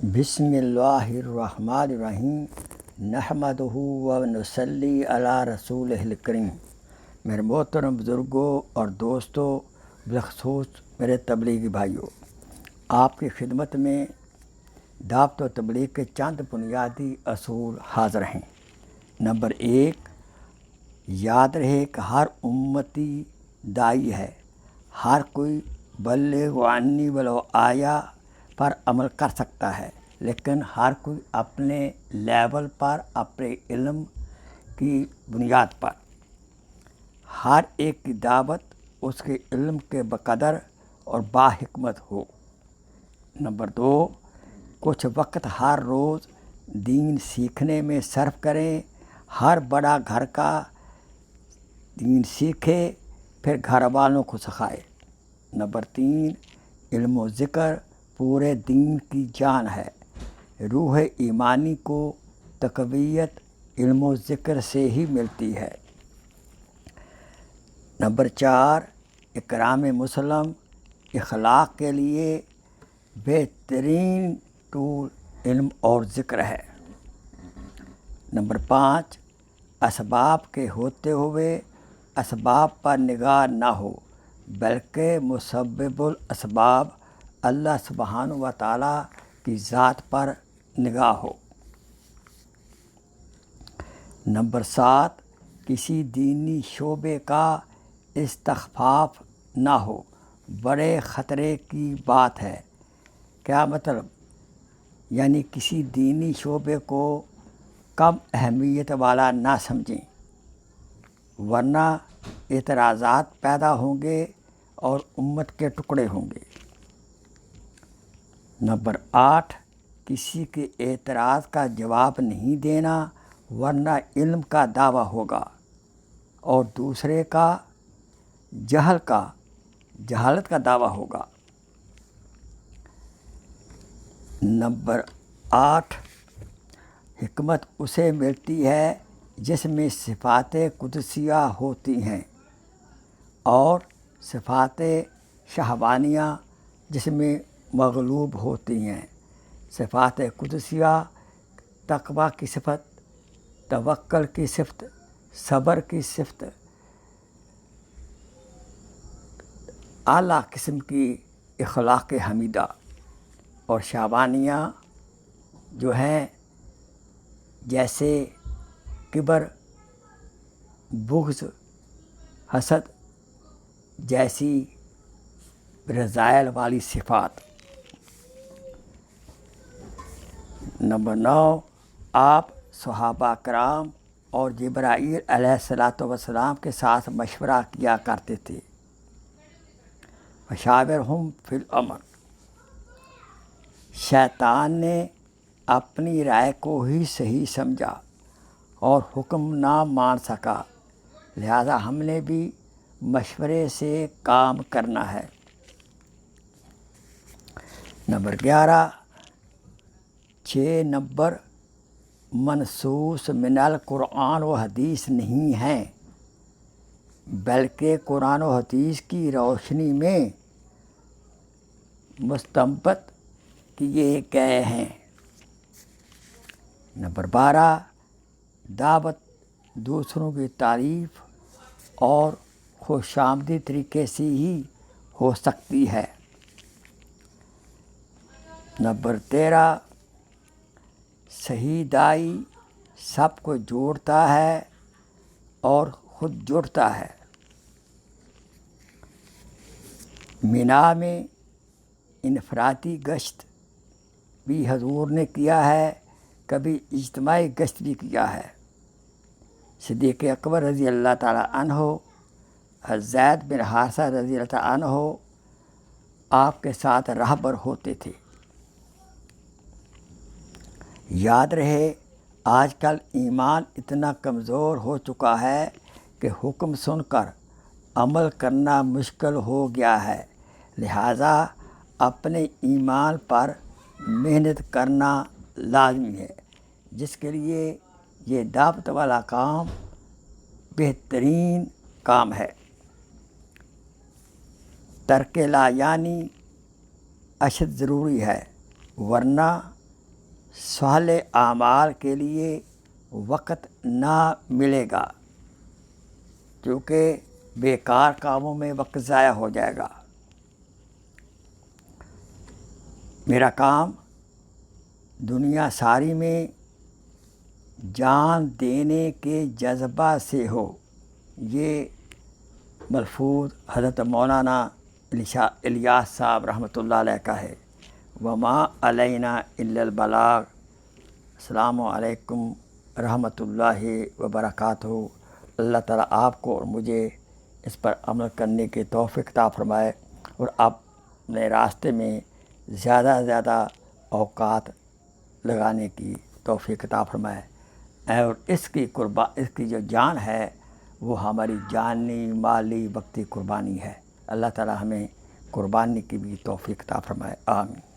بسم اللہ الرحمن الرحیم نحمدہ و نصلی علی رسولہ الکریم۔ میرے محترم بزرگوں اور دوستوں، بالخصوص میرے تبلیغی بھائیوں، آپ کی خدمت میں دعوت و تبلیغ کے چند بنیادی اصول حاضر ہیں۔ نمبر 1، یاد رہے کہ ہر امتی داعی ہے۔ ہر کوئی بلغ عنی ولو آیا پر عمل کر سکتا ہے، لیکن ہر کوئی اپنے لیول پر، اپنے علم کی بنیاد پر۔ ہر ایک کی دعوت اس کے علم کے بقدر اور باحکمت ہو۔ نمبر 2، کچھ وقت ہر روز دین سیکھنے میں صرف کریں۔ ہر بڑا گھر کا دین سیکھے، پھر گھر والوں کو سکھائے۔ نمبر 3، علم و ذکر پورے دین کی جان ہے۔ روح ایمانی کو تقویت علم و ذکر سے ہی ملتی ہے۔ نمبر 4، اکرام مسلم اخلاق کے لیے بہترین ٹول علم اور ذکر ہے۔ نمبر 5، اسباب کے ہوتے ہوئے اسباب پر نگاہ نہ ہو، بلکہ مسبب الاسباب اللہ سبحانہ و تعالیٰ کی ذات پر نگاہ ہو۔ نمبر 7، کسی دینی شعبے کا استخفاف نہ ہو، بڑے خطرے کی بات ہے۔ کیا مطلب؟ یعنی کسی دینی شعبے کو کم اہمیت والا نہ سمجھیں، ورنہ اعتراضات پیدا ہوں گے اور امت کے ٹکڑے ہوں گے۔ نمبر 8، کسی کے اعتراض کا جواب نہیں دینا، ورنہ علم کا دعویٰ ہوگا اور دوسرے کا جہالت کا دعویٰ ہوگا۔ نمبر 8، حکمت اسے ملتی ہے جس میں صفات قدسیہ ہوتی ہیں، اور صفات شہوانیہ جس میں مغلوب ہوتی ہیں۔ صفات قدسیہ تقویٰ کی صفت، توکل کی صفت، صبر کی صفت، اعلیٰ قسم کی اخلاق حمیدہ، اور شہوانیہ جو ہیں جیسے کبر، بغض، حسد جیسی رذائل والی صفات۔ نمبر 9، آپ صحابہ کرام اور جبرائیل علیہ السلام کے ساتھ مشورہ کیا کرتے تھے۔ وشاورہم فی الامر، شیطان نے اپنی رائے کو ہی صحیح سمجھا اور حکم نہ مان سکا، لہذا ہم نے بھی مشورے سے کام کرنا ہے۔ نمبر 11، 6 نمبر منصوص من القرآن و حدیث نہیں ہیں، بلکہ قرآن و حدیث کی روشنی میں مستنبط کیے گئے ہیں۔ نمبر 12، دعوت دوسروں کی تعریف اور خوش آمدید طریقے سے ہی ہو سکتی ہے۔ نمبر 13، صحیح داعی سب کو جوڑتا ہے اور خود جڑتا ہے۔ مینا میں انفرادی گشت بھی حضور نے کیا ہے، کبھی اجتماعی گشت بھی کیا ہے۔ صدیق اکبر رضی اللہ تعالیٰ عنہ، زید بن حارثہ رضی اللہ تعالیٰ عنہ آپ کے ساتھ رہبر ہوتے تھے۔ یاد رہے، آج کل ایمان اتنا کمزور ہو چکا ہے کہ حکم سن کر عمل کرنا مشکل ہو گیا ہے، لہٰذا اپنے ایمان پر محنت کرنا لازمی ہے، جس کے لیے یہ دعوت والا کام بہترین کام ہے۔ ترک لا یعنی اشد ضروری ہے، ورنہ صالح اعمال کے لیے وقت نہ ملے گا، کیونکہ بیکار کاموں میں وقت ضائع ہو جائے گا۔ میرا کام دنیا ساری میں جان دینے کے جذبہ سے ہو، یہ ملفوظ حضرت مولانا الیاس صاحب رحمۃ اللہ علیہ کا ہے۔ وما علینا الا البلاغ۔ السلام علیکم رحمۃ اللہ وبرکاتہ۔ اللہ تعالیٰ آپ کو اور مجھے اس پر عمل کرنے کی توفیق عطا فرمائے، اور اپنے راستے میں زیادہ سے زیادہ اوقات لگانے کی توفیق عطا فرمائے، اور اس کی جو جان ہے وہ ہماری جانی مالی وقتی قربانی ہے۔ اللہ تعالیٰ ہمیں قربانی کی بھی توفیق عطا فرمائے، آمین۔